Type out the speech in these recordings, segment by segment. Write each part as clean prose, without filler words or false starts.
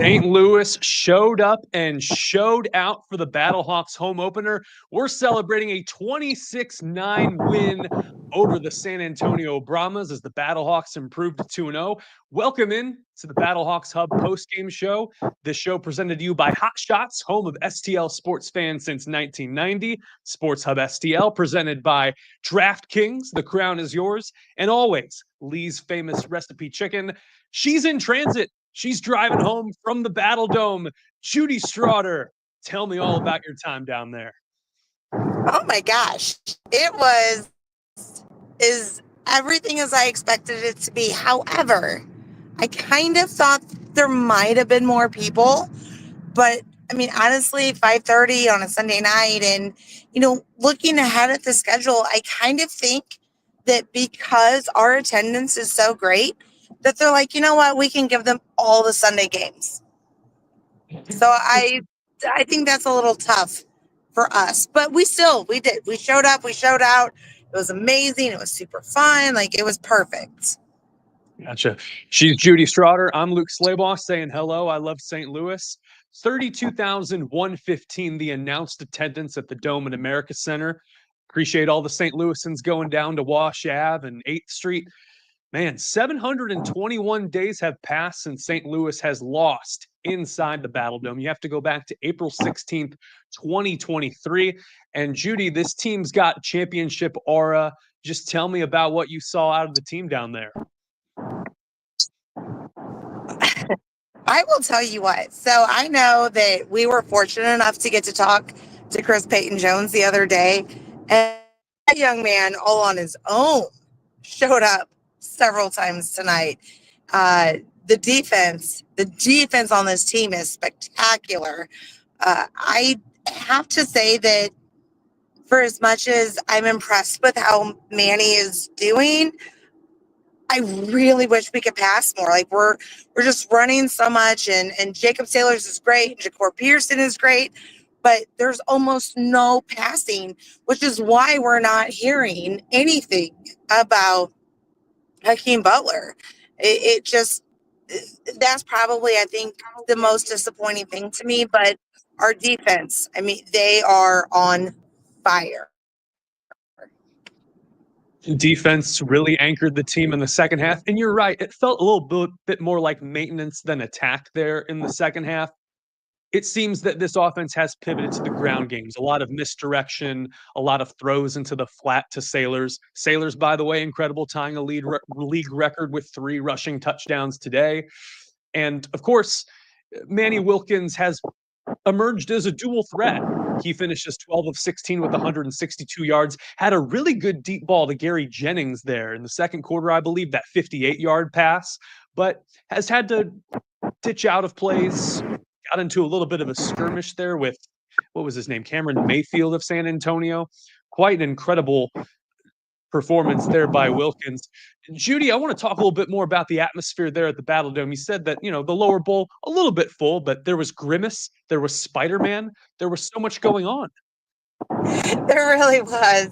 St. Louis showed up and showed out for the BattleHawks home opener. We're celebrating a 26-9 win over the San Antonio Brahmas as the BattleHawks improved to 2-0. Welcome in to the BattleHawks Hub postgame show. This show presented to you by Hot Shots, home of STL sports fans since 1990. Sports Hub STL presented by DraftKings. The crown is yours. And always, Lee's famous recipe chicken. She's in transit. She's driving home from the BattleDome. Judy Strawder, tell me all about your time down there. Oh my gosh. It is everything as I expected it to be. However, I kind of thought there might have been more people, but I mean, honestly, 5:30 on a Sunday night and, looking ahead at the schedule, I kind of think that because our attendance is so great, that they're like, you know what, we can give them all the Sunday games. So I think that's a little tough for us, but we did. We showed up, we showed out. It was amazing. It was super fun. Like, it was perfect. Gotcha. She's Judy Strawder. I'm Luke Slabaugh saying hello. I love St. Louis. 32,115, the announced attendance at the Dome and America Center. Appreciate all the St. Louisans going down to Wash Ave and 8th Street. Man, 721 days have passed since St. Louis has lost inside the BattleDome. You have to go back to April 16th, 2023. And Judy, this team's got championship aura. Just tell me about what you saw out of the team down there. I will tell you what. So I know that we were fortunate enough to get to talk to Chris Payton-Jones the other day. And that young man, all on his own, showed up several times tonight. The defense on this team is spectacular. I have to say that for as much as I'm impressed with how Manny is doing, I really wish we could pass more. Like, we're just running so much, and Jacob Sailors is great, Ja'Cour Pearson is great, but there's almost no passing, which is why we're not hearing anything about Hakeem Butler. It just, that's probably, I think, the most disappointing thing to me. But our defense, I mean, they are on fire. Defense really anchored the team in the second half. And you're right, it felt a little bit more like maintenance than attack there in the second half. It seems that this offense has pivoted to the ground games. A lot of misdirection, a lot of throws into the flat to Sailors. Sailors, by the way, incredible, tying a league record with 3 rushing touchdowns today. And, of course, Manny Wilkins has emerged as a dual threat. He finishes 12 of 16 with 162 yards, had a really good deep ball to Gary Jennings there in the second quarter, I believe, that 58-yard pass, but has had to ditch out of plays, got into a little bit of a skirmish there with, what was his name, Cameron Mayfield of San Antonio. Quite an incredible performance there by Wilkins. Judy, I want to talk a little bit more about the atmosphere there at the BattleDome. You said that, the lower bowl, a little bit full, but there was Grimace, there was Spider-Man, there was so much going on. There really was.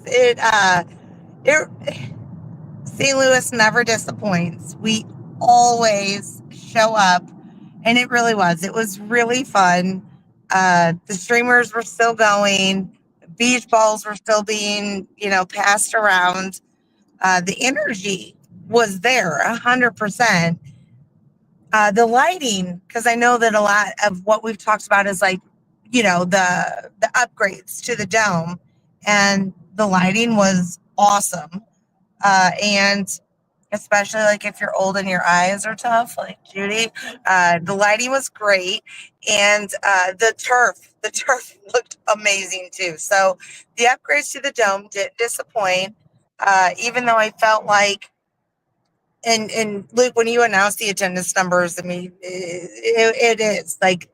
St. Louis never disappoints. We always show up, and it really was. It was really fun. The streamers were still going. Beach balls were still being, passed around. The energy was there 100%. The lighting, because I know that a lot of what we've talked about is like, the upgrades to the dome, and the lighting was awesome. And especially like if you're old and your eyes are tough, like Judy, the lighting was great. And the turf looked amazing too. So the upgrades to the dome didn't disappoint, even though I felt like, and Luke, when you announced the attendance numbers, I mean, it is like,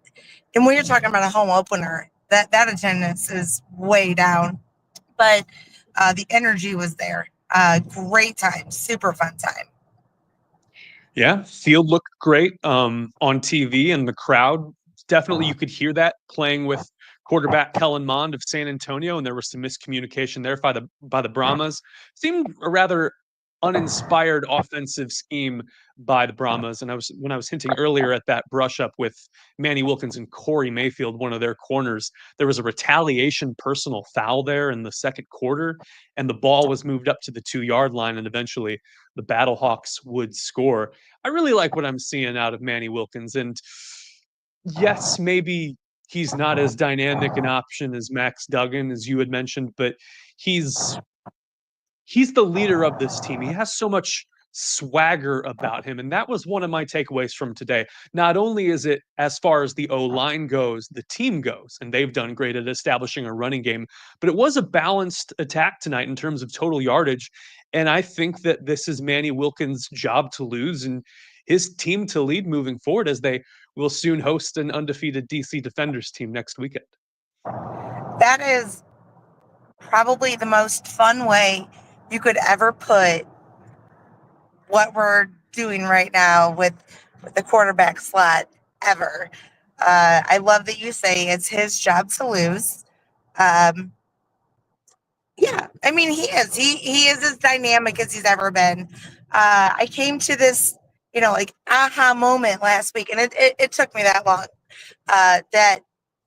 and when you're talking about a home opener, that attendance is way down, but the energy was there. Great time, super fun time. Yeah, field looked great on TV, and the crowd, definitely you could hear that playing with quarterback Kellen Mond of San Antonio, and there was some miscommunication there by the Brahmas. Seemed a rather uninspired offensive scheme by the Brahmas. And when I was hinting earlier at that brush up with Manny Wilkins and Corey Mayfield, one of their corners, there was a retaliation personal foul there in the second quarter, and the ball was moved up to the 2-yard line, and eventually the BattleHawks would score. I really like what I'm seeing out of Manny Wilkins, and yes, maybe he's not as dynamic an option as Max Duggan, as you had mentioned, but he's the leader of this team. He has so much swagger about him. And that was one of my takeaways from today. Not only is it, as far as the O-line goes, the team goes, and they've done great at establishing a running game, but it was a balanced attack tonight in terms of total yardage. And I think that this is Manny Wilkins' job to lose and his team to lead moving forward, as they will soon host an undefeated DC Defenders team next weekend. That is probably the most fun way you could ever put what we're doing right now with the quarterback slot ever. I love that you say it's his job to lose. Yeah, I mean, he is. He is as dynamic as he's ever been. I came to this, like aha moment last week, and it took me that long. That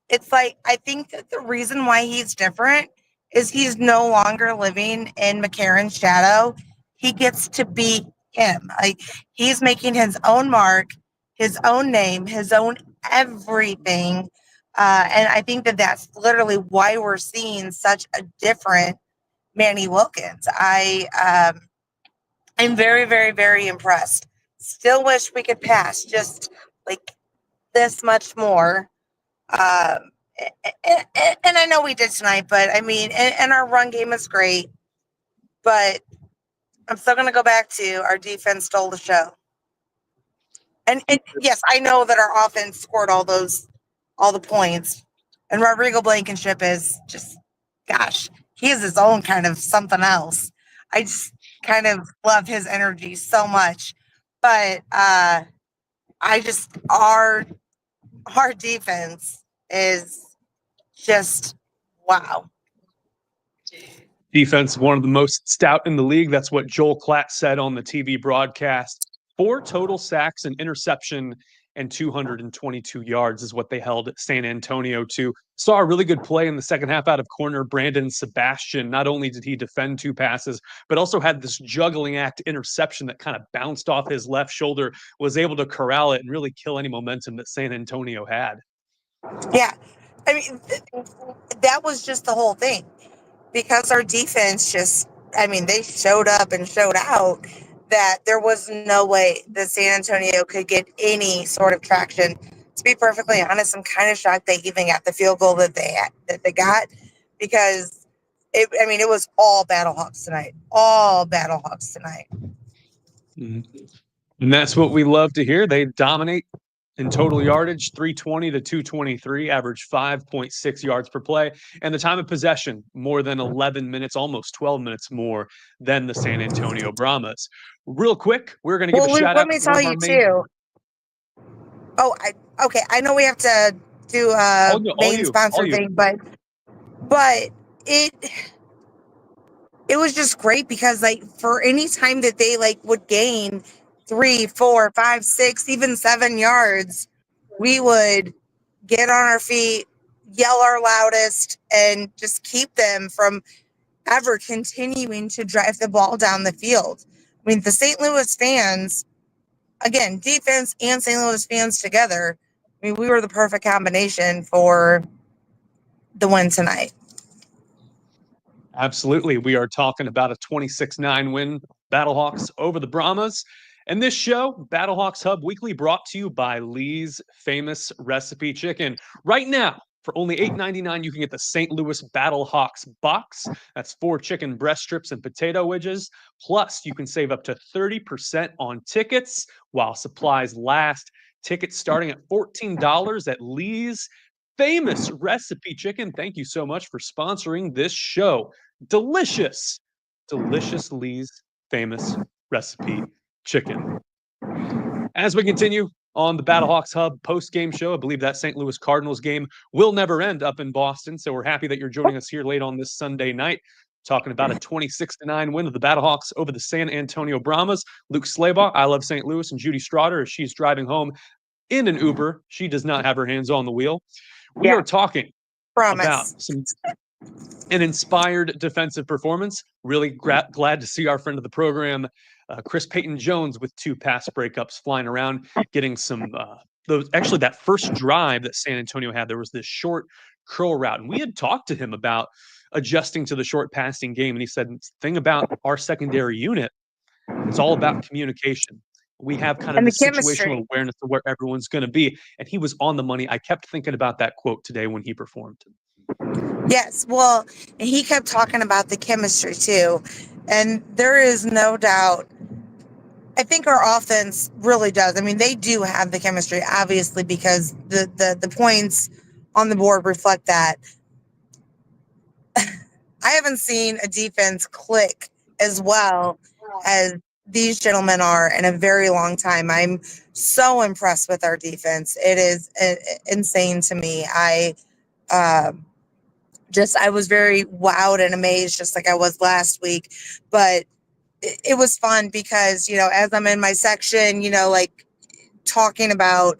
it's like, I think that the reason why he's different is he's no longer living in McCarron's shadow. He gets to be him. Like, he's making his own mark, his own name, his own everything. And I think that that's literally why we're seeing such a different Manny Wilkins. I'm very, very, very impressed. Still wish we could pass just like this much more. And I know we did tonight, but I mean, and our run game is great, but I'm still going to go back to our defense stole the show. And yes, I know that our offense scored all the points, and Rodrigo Blankenship is just, gosh, he is his own kind of something else. I just kind of love his energy so much, but our defense is just wow. Defense, one of the most stout in the league. That's what Joel Klatt said on the TV broadcast. 4 total sacks, an interception, and 222 yards is what they held San Antonio to. Saw a really good play in the second half out of corner Brandon Sebastian. Not only did he defend 2 passes, but also had this juggling act interception that kind of bounced off his left shoulder, was able to corral it and really kill any momentum that San Antonio had. Yeah. I mean, that was just the whole thing. Because our defense they showed up and showed out, that there was no way that San Antonio could get any sort of traction. To be perfectly honest, I'm kind of shocked they even got the field goal that they got, because it was all BattleHawks tonight. All BattleHawks tonight. Mm-hmm. And that's what we love to hear. They dominate in total yardage, 320 to 223, average 5.6 yards per play. And the time of possession, more than 11 minutes, almost 12 minutes more than the San Antonio Brahmas. Real quick, we're going to give a shout out. Let me tell you too. Okay. I know we have to do main sponsor thing, but it was just great, because like, for any time that they would gain 3, 4, 5, 6, even 7 yards, we would get on our feet, yell our loudest, and just keep them from ever continuing to drive the ball down the field. I mean, the St. Louis fans, again, defense and St. Louis fans together, I mean, we were the perfect combination for the win tonight. Absolutely. We are talking about a 26-9 win, BattleHawks over the Brahmas. And this show, BattleHawks Hub Weekly, brought to you by Lee's Famous Recipe Chicken. Right now, for only $8.99, you can get the St. Louis BattleHawks box. That's 4 chicken breast strips and potato wedges. Plus, you can save up to 30% on tickets while supplies last. Tickets starting at $14 at Lee's Famous Recipe Chicken. Thank you so much for sponsoring this show. Delicious, delicious Lee's Famous Recipe Chicken. As we continue on the BattleHawks Hub post-game show, I believe that St. Louis Cardinals game will never end up in Boston, so we're happy that you're joining us here late on this Sunday night. talking about a 26-9 win of the BattleHawks over the San Antonio Brahmas. Luke Slabaugh, I Love St. Louis, and Judy Strawder, as she's driving home in an Uber. She does not have her hands on the wheel. We are talking about an inspired defensive performance. Really glad to see our friend of the program, Chris Payton-Jones, with 2 pass breakups flying around, getting some that first drive that San Antonio had, there was this short curl route, and we had talked to him about adjusting to the short passing game, and he said, the thing about our secondary unit, it's all about communication. We have kind of the situational awareness of where everyone's going to be, and he was on the money. I kept thinking about that quote today when he performed. Yes, well, he kept talking about the chemistry too, and there is no doubt. I think our offense really does. I mean, they do have the chemistry, obviously, because the points on the board reflect that. I haven't seen a defense click as well as these gentlemen are in a very long time. I'm so impressed with our defense. It is insane to me. I was very wowed and amazed, just like I was last week. But it was fun because, as I'm in my section, like talking about,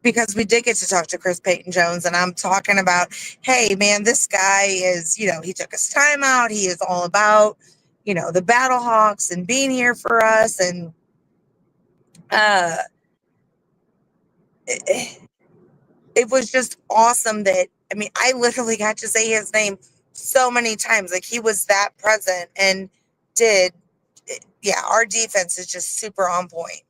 because we did get to talk to Chris Payton-Jones, and I'm talking about, hey, man, this guy is, he took his time out. He is all about, the BattleHawks and being here for us. And it was just awesome that, I literally got to say his name so many times. Like, he was that present and our defense is just super on point.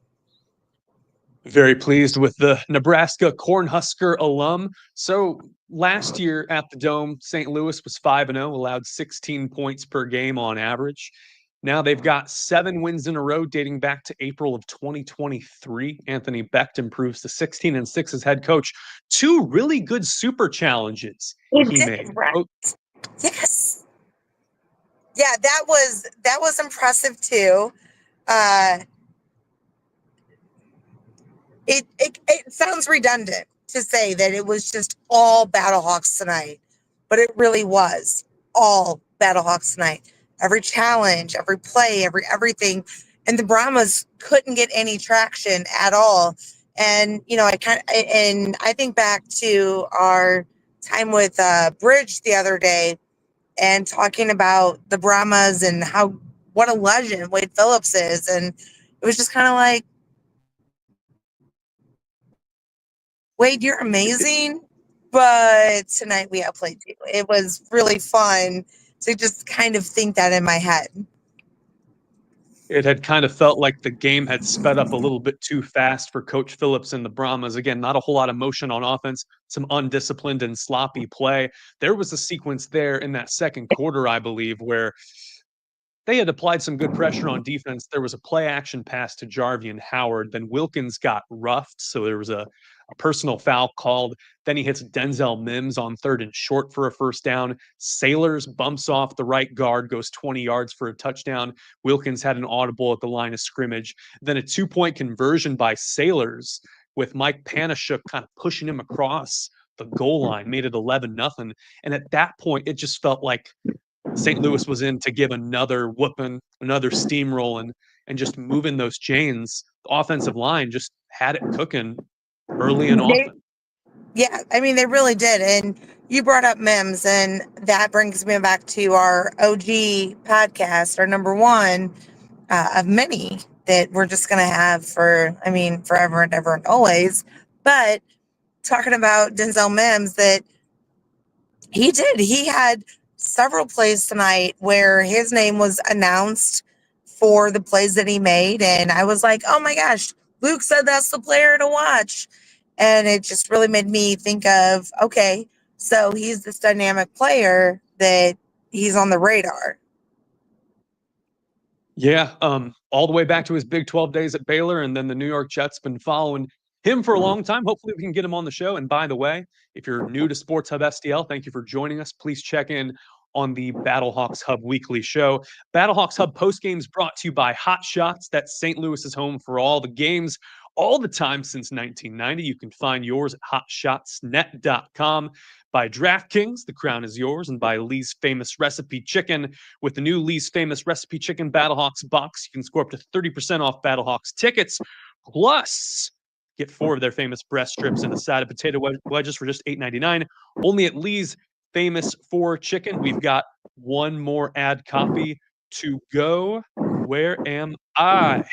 Very pleased with the Nebraska Cornhusker alum. So last year at the Dome, St. Louis was 5-0, allowed 16 points per game on average. Now they've got 7 wins in a row dating back to April of 2023. Anthony Becht improves to 16-6 as head coach. 2 really good super challenges he made. Right. Yes. Yeah, that was impressive too. It sounds redundant to say that it was just all BattleHawks tonight, but it really was all BattleHawks tonight. Every challenge, every play, everything, and the Brahmas couldn't get any traction at all. And I think back to our time with Bridge the other day, and talking about the Brahmas and what a legend Wade Phillips is, and it was just kind of like, Wade, you're amazing, but tonight we outplayed you. It was really fun to just kind of think that in my head. It had kind of felt like the game had sped up a little bit too fast for Coach Phillips and the Brahmas. Again, not a whole lot of motion on offense, some undisciplined and sloppy play. There was a sequence there in that second quarter, I believe, where they had applied some good pressure on defense. There was a play action pass to Jarvian Howard. Then Wilkins got roughed, so there was a personal foul called. Then he hits Denzel Mims on 3rd and short for a first down. Sailors bumps off the right guard, goes 20 yards for a touchdown. Wilkins had an audible at the line of scrimmage. Then a 2-point conversion by Sailors with Mike Panashuk kind of pushing him across the goal line, made it 11-0. And at that point, it just felt like St. Louis was in to give another whooping, another steamrolling, and just moving those chains. The offensive line just had it cooking early and often. Yeah, they really did. And you brought up Mims, and that brings me back to our OG podcast, our number 1 of many that we're just going to have for, forever and ever and always. But talking about Denzel Mims, that he had several plays tonight where his name was announced for the plays that he made. And I was like, oh my gosh, Luke said that's the player to watch. And it just really made me think of, okay, so he's this dynamic player that he's on the radar. Yeah, all the way back to his Big 12 days at Baylor, and then the New York Jets been following him for a long time. Hopefully we can get him on the show. And by the way, if you're new to Sports Hub STL, thank you for joining us. Please check in on the BattleHawks Hub weekly show. BattleHawks Hub post games brought to you by Hot Shots. That's St. Louis's home for all the games all the time since 1990. You can find yours at hotshotsnet.com. By DraftKings, the crown is yours, and by Lee's Famous Recipe Chicken. With the new Lee's Famous Recipe Chicken BattleHawks box, you can score up to 30% off BattleHawks tickets. Plus, get 4 of their famous breast strips and a side of potato wedges for just $8.99. Only at Lee's Famous for Chicken. We've got one more ad copy to go. Where am I?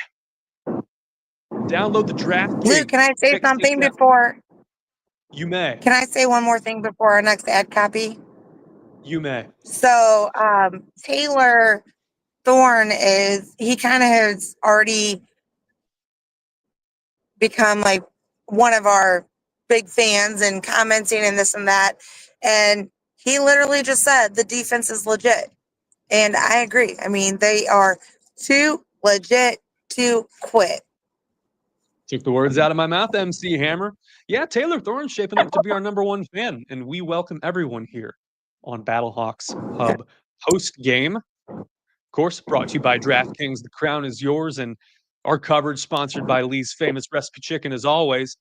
Download the DraftKings. Luke, can I say something before? You may. Can I say one more thing before our next ad copy? You may. So Taylor Thorne he kind of has already become like one of our big fans and commenting and this and that. And he literally just said the defense is legit. And I agree. I mean, they are too legit to quit. Took the words out of my mouth, MC Hammer. Yeah, Taylor Thorne's shaping up to be our number one fan, and we welcome everyone here on BattleHawks Hub post game. Of course, brought to you by DraftKings. The crown is yours, and our coverage sponsored by Lee's Famous Recipe Chicken, as always.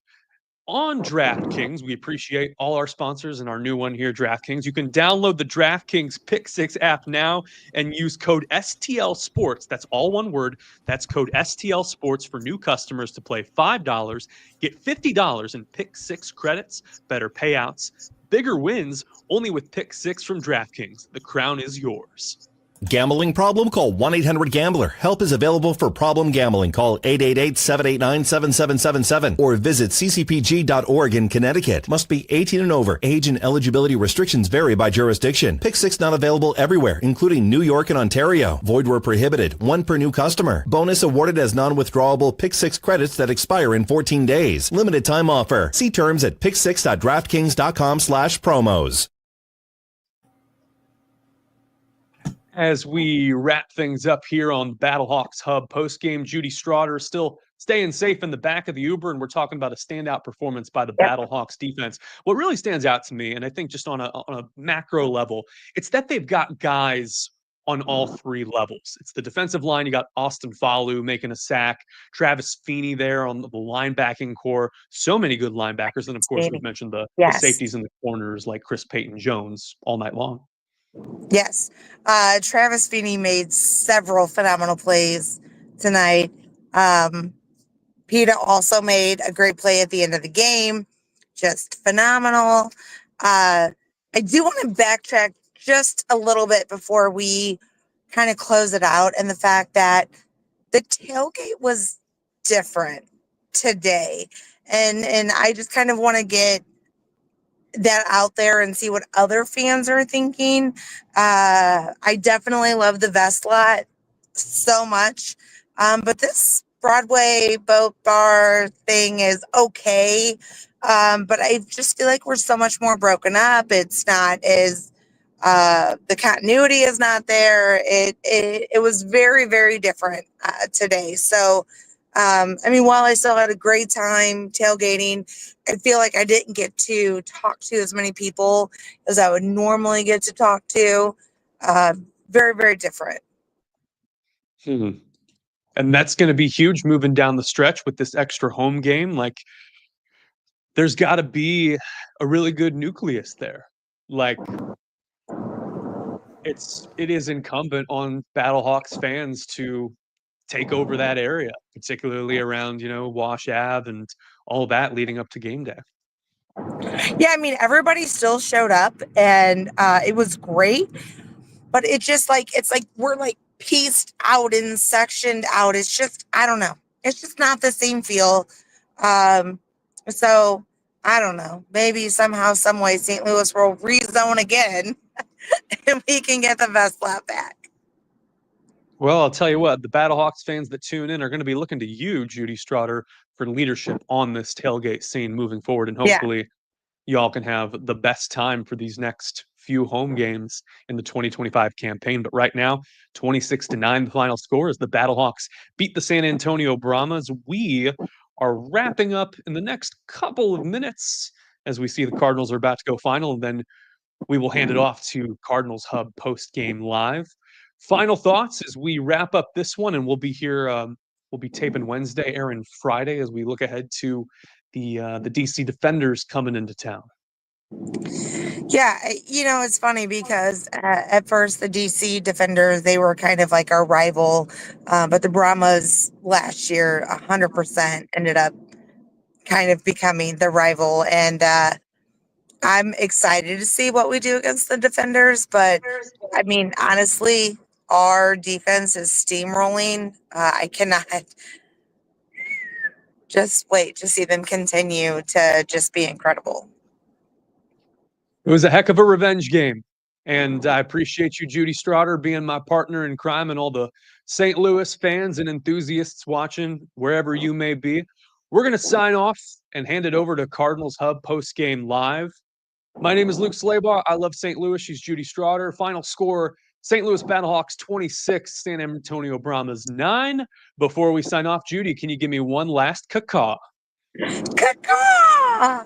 On DraftKings, we appreciate all our sponsors and our new one here, DraftKings. You can download the DraftKings Pick 6 app now and use code STL Sports. That's all one word. That's code STL Sports for new customers to play $5, get $50 in Pick 6 credits, better payouts, bigger wins, only with Pick 6 from DraftKings. The crown is yours. Gambling problem? Call 1-800-GAMBLER. Help is available for problem gambling. Call 888-789-7777 or visit ccpg.org in Connecticut. Must be 18 and over. Age and eligibility restrictions vary by jurisdiction. Pick 6 not available everywhere, including New York and Ontario. Void where prohibited. 1 per new customer. Bonus awarded as non-withdrawable Pick 6 credits that expire in 14 days. Limited time offer. See terms at pick6.draftkings.com/promos. As we wrap things up here on BattleHawks Hub postgame, Judy Strawder still staying safe in the back of the Uber, and we're talking about a standout performance by the BattleHawks defense. What really stands out to me, and I think just on a macro level, it's that they've got guys on all 3 levels. It's the defensive line. You got Austin Falu making a sack, Travis Feeney there on the linebacking core. So many good linebackers, and of course we've mentioned the safeties and the corners like Chris Payton-Jones all night long. Yes. Travis Feeney made several phenomenal plays tonight. PETA also made a great play at the end of the game. Just phenomenal. I do want to backtrack just a little bit before we kind of close it out, and the fact that the tailgate was different today. And I just kind of want to get that out there and see what other fans are thinking. I definitely love the vest lot so much. But this Broadway boat bar thing is okay. But I just feel like we're so much more broken up. It's not as, the continuity is not there. It was very, very different today. So, I mean, while I still had a great time tailgating, I feel like I didn't get to talk to as many people as I would normally get to talk to. Very, very different. And that's going to be huge moving down the stretch with this extra home game. Like, there's got to be a really good nucleus there. Like, it is incumbent on BattleHawks fans to take over that area, particularly around, Wash Ave and all that leading up to game day. Yeah, I mean, everybody still showed up, and it was great. But it's like we're like pieced out and sectioned out. It's just, I don't know. It's just not the same feel. So I don't know. Maybe somehow, some way, St. Louis will rezone again, and we can get the vest lap back. Well, I'll tell you what, the BattleHawks fans that tune in are going to be looking to you, Judy Strawder, for leadership on this tailgate scene moving forward. And hopefully y'all can have the best time for these next few home games in the 2025 campaign. But right now, 26-9, the final score is the BattleHawks beat the San Antonio Brahmas. We are wrapping up in the next couple of minutes as we see the Cardinals are about to go final, and then we will hand it off to Cardinals Hub post-game live. Final thoughts as we wrap up this one, and we'll be here We'll be taping Wednesday, airing Friday as we look ahead to the DC Defenders coming into town. Yeah, it's funny because at first the DC Defenders, they were kind of like our rival, but the Brahmas last year 100% ended up kind of becoming the rival. And I'm excited to see what we do against the Defenders. But I mean, honestly, our defense is steamrolling. I cannot just wait to see them continue to just be incredible. It was a heck of a revenge game. And I appreciate you, Judy Strawder, being my partner in crime, and all the St. Louis fans and enthusiasts watching wherever you may be. We're going to sign off and hand it over to Cardinals Hub postgame live. My name is Luke Slabaugh. I love St. Louis. She's Judy Strawder. Final score, St. Louis BattleHawks 26, San Antonio Brahmas 9. Before we sign off, Judy, can you give me one last KAKAW? KAKAW!